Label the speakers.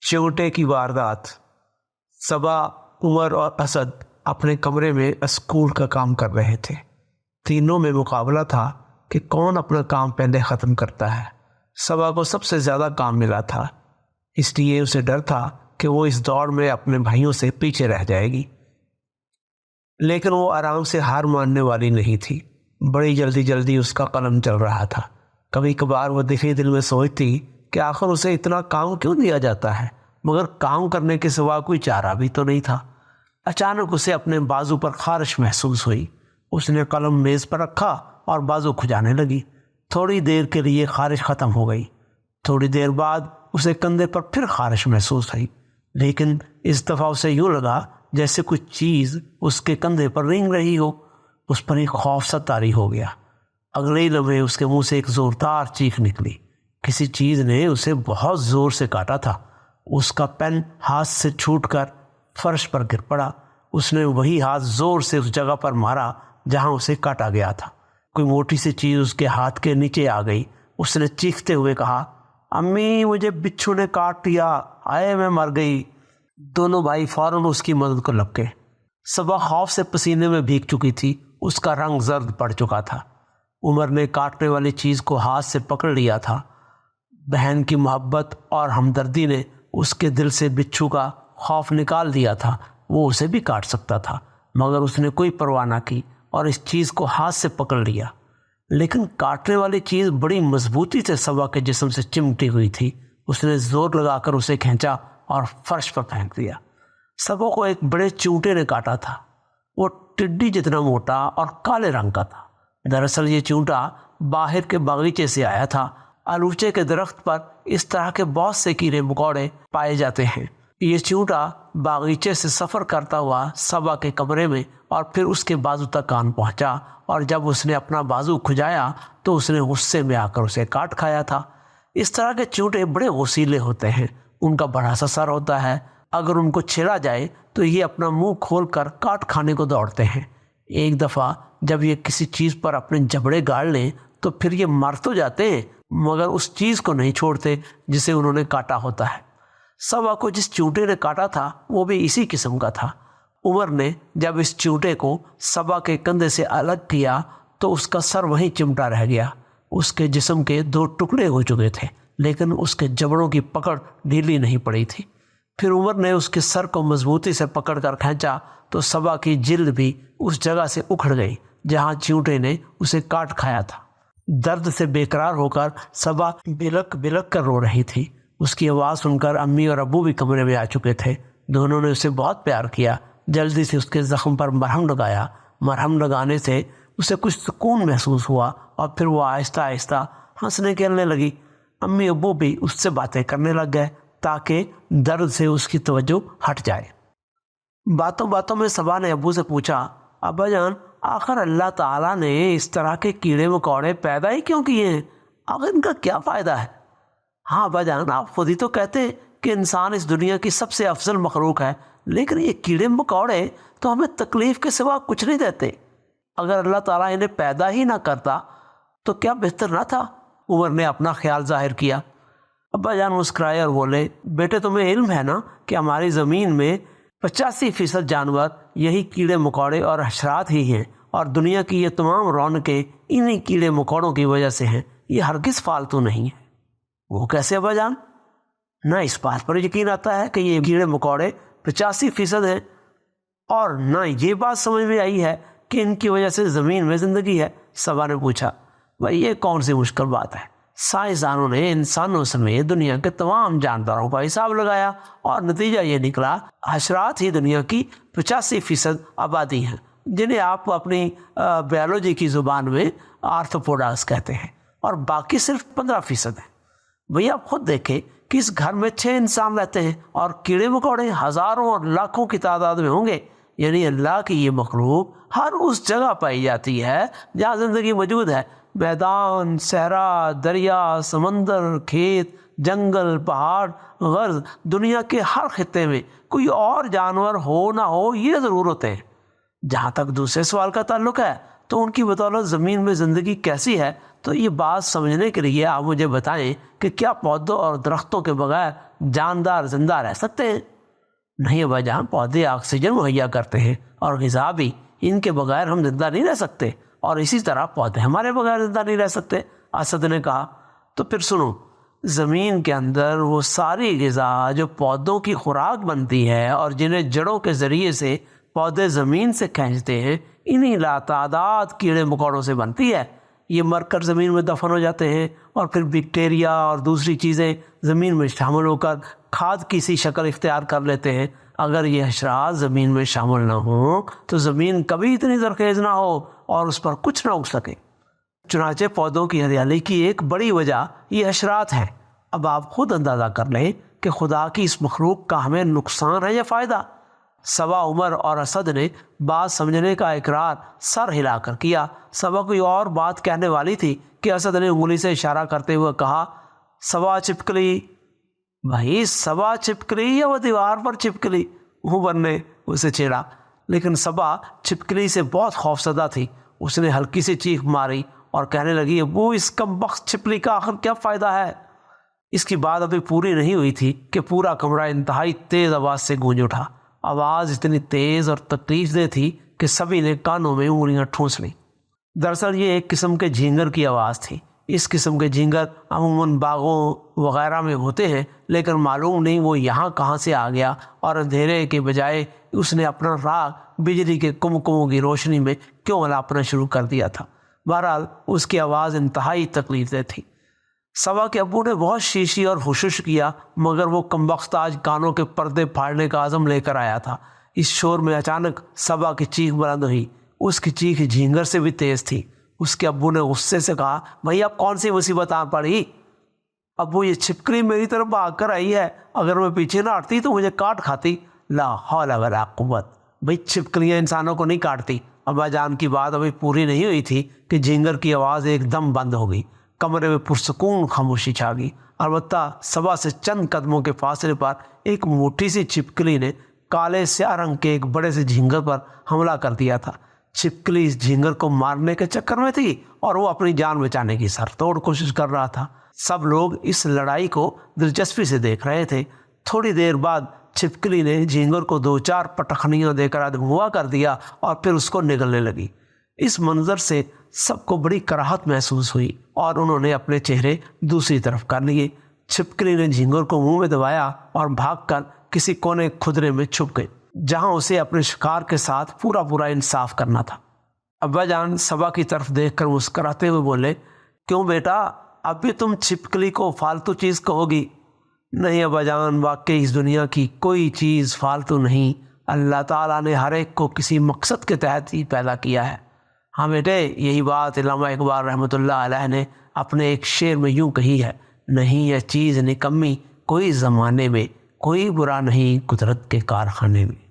Speaker 1: چوٹے کی واردات۔ صبا، عمر اور اسد اپنے کمرے میں اسکول کا کام کر رہے تھے۔ تینوں میں مقابلہ تھا کہ کون اپنا کام پہلے ختم کرتا ہے۔ صبا کو سب سے زیادہ کام ملا تھا، اس لیے اسے ڈر تھا کہ وہ اس دوڑ میں اپنے بھائیوں سے پیچھے رہ جائے گی، لیکن وہ آرام سے ہار ماننے والی نہیں تھی۔ بڑی جلدی اس کا قلم چل رہا تھا۔ کبھی کبھار وہ دفی دل میں سوچتی کہ آخر اسے اتنا کام کیوں دیا جاتا ہے، مگر کام کرنے کے سوا کوئی چارہ بھی تو نہیں تھا۔ اچانک اسے اپنے بازو پر خارش محسوس ہوئی۔ اس نے قلم میز پر رکھا اور بازو کھجانے لگی۔ تھوڑی دیر کے لیے خارش ختم ہو گئی۔ تھوڑی دیر بعد اسے کندھے پر پھر خارش محسوس ہوئی، لیکن اس دفعہ اسے یوں لگا جیسے کچھ چیز اس کے کندھے پر رینگ رہی ہو۔ اس پر ایک خوف سا طاری ہو گیا۔ اگلے ہی لمحے اس کے منہ سے ایک زوردار چیخ نکلی۔ کسی چیز نے اسے بہت زور سے کاٹا تھا۔ اس کا پین ہاتھ سے چھوٹ کر فرش پر گر پڑا۔ اس نے وہی ہاتھ زور سے اس جگہ پر مارا جہاں اسے کاٹا گیا تھا۔ کوئی موٹی سی چیز اس کے ہاتھ کے نیچے آ گئی۔ اس نے چیختے ہوئے کہا، امی مجھے بچھو نے کاٹ لیا، آئے میں مر گئی۔ دونوں بھائی فوراً اس کی مدد کو لپکے۔ صبا خوف سے پسینے میں بھیگ چکی تھی، اس کا رنگ زرد پڑ چکا تھا۔ عمر نے کاٹنے والی چیز کو ہاتھ سے پکڑ لیا تھا۔ بہن کی محبت اور ہمدردی نے اس کے دل سے بچھو کا خوف نکال دیا تھا۔ وہ اسے بھی کاٹ سکتا تھا، مگر اس نے کوئی پرواہ نہ کی اور اس چیز کو ہاتھ سے پکڑ لیا۔ لیکن کاٹنے والی چیز بڑی مضبوطی سے صبا کے جسم سے چمٹی ہوئی تھی۔ اس نے زور لگا کر اسے کھینچا اور فرش پر پھینک دیا۔ صبا کو ایک بڑے چونٹے نے کاٹا تھا۔ وہ ٹڈی جتنا موٹا اور کالے رنگ کا تھا۔ دراصل یہ چونٹا باہر کے باغیچے سے آیا تھا۔ آلوچے کے درخت پر اس طرح کے بہت سے کیڑے مکوڑے پائے جاتے ہیں۔ یہ چونٹا باغیچے سے سفر کرتا ہوا صبا کے کمرے میں اور پھر اس کے بازو تک آن پہنچا، اور جب اس نے اپنا بازو کھجایا تو اس نے غصے میں آ کر اسے کاٹ کھایا تھا۔ اس طرح کے چونٹے بڑے غصیلے ہوتے ہیں۔ ان کا بڑا سا سر ہوتا ہے۔ اگر ان کو چھیڑا جائے تو یہ اپنا منہ کھول کر کاٹ کھانے کو دوڑتے ہیں۔ ایک دفعہ جب یہ کسی چیز پر اپنے جبڑے گاڑ لیں تو پھر یہ مر تو جاتے ہیں، مگر اس چیز کو نہیں چھوڑتے جسے انہوں نے کاٹا ہوتا ہے۔ صبا کو جس چونٹے نے کاٹا تھا وہ بھی اسی قسم کا تھا۔ عمر نے جب اس چونٹے کو صبا کے کندھے سے الگ کیا تو اس کا سر وہیں چمٹا رہ گیا۔ اس کے جسم کے 2 ٹکڑے ہو چکے تھے، لیکن اس کے جبڑوں کی پکڑ ڈھیلی نہیں پڑی تھی۔ پھر عمر نے اس کے سر کو مضبوطی سے پکڑ کر کھینچا تو صبا کی جلد بھی اس جگہ سے اکھڑ گئی جہاں چونٹے نے اسے کاٹ کھایا تھا۔ درد سے بے قرار ہو کر صبا بلک بلک کر رو رہی تھی۔ اس کی آواز سن کر امی اور ابو بھی کمرے میں آ چکے تھے۔ دونوں نے اسے بہت پیار کیا۔ جلدی سے اس کے زخم پر مرہم لگایا۔ مرہم لگانے سے اسے کچھ سکون محسوس ہوا اور پھر وہ آہستہ آہستہ ہنسنے کھیلنے لگی۔ امی ابو بھی اس سے باتیں کرنے لگ گئے تاکہ درد سے اس کی توجہ ہٹ جائے۔ باتوں باتوں میں صبا نے ابو سے پوچھا، ابا جان آخر اللہ تعالیٰ نے اس طرح کے کیڑے مکوڑے پیدا ہی کیوں کیے ہیں؟ آخر ان کا کیا فائدہ ہے؟ ہاں ابا جان، آپ خود ہی تو کہتے ہیں کہ انسان اس دنیا کی سب سے افضل مخلوق ہے، لیکن یہ کیڑے مکوڑے تو ہمیں تکلیف کے سوا کچھ نہیں دیتے۔ اگر اللہ تعالیٰ انہیں پیدا ہی نہ کرتا تو کیا بہتر نہ تھا؟ عمر نے اپنا خیال ظاہر کیا۔ ابا جان مسکرائے اور بولے، بیٹے تمہیں علم ہے نا کہ ہماری زمین میں 85% جانور یہی کیڑے مکوڑے اور حشرات ہی ہیں، اور دنیا کی یہ تمام رونقیں انہی کیڑے مکوڑوں کی وجہ سے ہیں۔ یہ ہرگز فالتو نہیں ہے۔ وہ کیسے ابا جان؟ نہ اس بات پر یقین آتا ہے کہ یہ کیڑے مکوڑے 85% ہیں، اور نہ یہ بات سمجھ میں آئی ہے کہ ان کی وجہ سے زمین میں زندگی ہے۔ صبا نے پوچھا، بھائی یہ کون سی مشکل بات ہے؟ سائنسدانوں نے انسانوں سمیت دنیا کے تمام جانداروں کا حساب لگایا اور نتیجہ یہ نکلا حشرات ہی دنیا کی 85% آبادی ہیں، جنہیں آپ اپنی بیولوجی کی زبان میں آرتھوپوڈاز کہتے ہیں، اور باقی صرف 15% ہیں۔ بھئی آپ خود دیکھیں کہ اس گھر میں 6 انسان رہتے ہیں اور کیڑے مکوڑے ہزاروں اور لاکھوں کی تعداد میں ہوں گے۔ یعنی اللہ کی یہ مخلوق ہر اس جگہ پائی جاتی ہے جہاں زندگی موجود ہے۔ میدان، صحرا، دریا، سمندر، کھیت، جنگل، پہاڑ، غرز، دنیا کے ہر خطے میں کوئی اور جانور ہو نہ ہو یہ ضرور ہوتے ہیں۔ جہاں تک دوسرے سوال کا تعلق ہے تو ان کی بدولت زمین میں زندگی کیسی ہے، تو یہ بات سمجھنے کے لیے آپ مجھے بتائیں کہ کیا پودوں اور درختوں کے بغیر جاندار زندہ رہ سکتے ہیں؟ نہیں ابا جان، پودے آکسیجن مہیا کرتے ہیں اور غذا بھی، ان کے بغیر ہم زندہ نہیں رہ سکتے، اور اسی طرح پودے ہمارے بغیر زندہ نہیں رہ سکتے، اسد نے کہا۔ تو پھر سنو، زمین کے اندر وہ ساری غذا جو پودوں کی خوراک بنتی ہے اور جنہیں جڑوں کے ذریعے سے پودے زمین سے کھینچتے ہیں، انہی لاتعداد کیڑے مکوڑوں سے بنتی ہے۔ یہ مر کر زمین میں دفن ہو جاتے ہیں اور پھر بیکٹیریا اور دوسری چیزیں زمین میں شامل ہو کر کھاد کی سی شکل اختیار کر لیتے ہیں۔ اگر یہ حشرات زمین میں شامل نہ ہوں تو زمین کبھی اتنی زرخیز نہ ہو اور اس پر کچھ نہ اگ سکے۔ چنانچہ پودوں کی ہریالی کی ایک بڑی وجہ یہ حشرات ہیں۔ اب آپ خود اندازہ کر لیں کہ خدا کی اس مخلوق کا ہمیں نقصان ہے یا فائدہ؟ سبا، عمر اور اسد نے بات سمجھنے کا اقرار سر ہلا کر کیا۔ سبا کوئی اور بات کہنے والی تھی کہ اسد نے انگلی سے اشارہ کرتے ہوئے کہا، سبا چپکلی۔ بھائی سبا چپکلی یا وہ دیوار پر چپکلی؟ عمر نے اسے چھیڑا، لیکن سبا چپکلی سے بہت خوفزدہ تھی۔ اس نے ہلکی سی چیخ ماری اور کہنے لگی، ابو اس کمبخت چپلی کا آخر کیا فائدہ ہے؟ اس کی بات ابھی پوری نہیں ہوئی تھی کہ پورا کمرہ انتہائی تیز آواز سے گونج اٹھا۔ آواز اتنی تیز اور تکلیف دہ تھی کہ سبھی نے کانوں میں انگلیاں ٹھونس لیں۔ دراصل یہ ایک قسم کے جھینگر کی آواز تھی۔ اس قسم کے جھینگر عموماً باغوں وغیرہ میں ہوتے ہیں، لیکن معلوم نہیں وہ یہاں کہاں سے آ گیا اور اندھیرے کے بجائے اس نے اپنا راگ بجلی کے کمکموں کی روشنی میں کیوں الاپنا شروع کر دیا تھا۔ بہرحال اس کی آواز انتہائی تکلیف دہ تھی۔ سبا کے ابو نے بہت شیشی اور حشش کیا، مگر وہ کمبخت آج کانوں کے پردے پھاڑنے کا عزم لے کر آیا تھا۔ اس شور میں اچانک سبا کی چیخ بلند ہوئی۔ اس کی چیخ جھینگر سے بھی تیز تھی۔ اس کے ابو نے غصے سے کہا، بھائی اب کون سی مصیبت آ پڑی؟ ابو یہ چھپکلی میری طرف بھاگ کر آئی ہے، اگر میں پیچھے نہ ہٹتی تو مجھے کاٹ کھاتی۔ لا حول ولا قوت۔ بھائی چھپکلیاں انسانوں کو نہیں کاٹتی۔ ابا جان کی بات ابھی پوری نہیں ہوئی تھی کہ جھینگر کی آواز ایک دم بند ہو گئی۔ کمرے میں پرسکون خاموشی چھا گئی۔ البتہ سبا سے چند قدموں کے فاصلے پر ایک موٹی سی چھپکلی نے کالے سیاہ رنگ کے ایک بڑے سے جھینگر پر حملہ کر دیا تھا۔ چھپکلی اس جھینگر کو مارنے کے چکر میں تھی اور وہ اپنی جان بچانے کی سر توڑ کوشش کر رہا تھا۔ سب لوگ اس لڑائی کو دلچسپی سے دیکھ رہے تھے۔ تھوڑی دیر بعد چھپکلی نے جھینگر کو 2-4 پٹخنیاں دے کر ادھموا کر دیا اور پھر اس کو نگلنے لگی۔ اس منظر سے سب کو بڑی کراہت محسوس ہوئی اور انہوں نے اپنے چہرے دوسری طرف کر لیے۔ چھپکلی نے جھینگر کو منہ میں دبایا اور بھاگ کر کسی کونے کھدرے میں چھپ گئی، جہاں اسے اپنے شکار کے ساتھ پورا انصاف کرنا تھا۔ ابا جان سبا کی طرف دیکھ کر مسکراتے ہوئے بولے، کیوں بیٹا، اب بھی تم چھپکلی کو فالتو چیز کہو گی؟ نہیں ابا جان، واقعی اس دنیا کی کوئی چیز فالتو نہیں۔ اللہ تعالیٰ نے ہر ایک کو کسی مقصد کے تحت ہی پیدا کیا ہے۔ ہاں بیٹے، یہی بات علامہ اقبال رحمۃ اللہ علیہ نے اپنے ایک شعر میں یوں کہی ہے، نہیں یہ چیز نکمی کوئی زمانے میں، کوئی برا نہیں قدرت کے کارخانے میں۔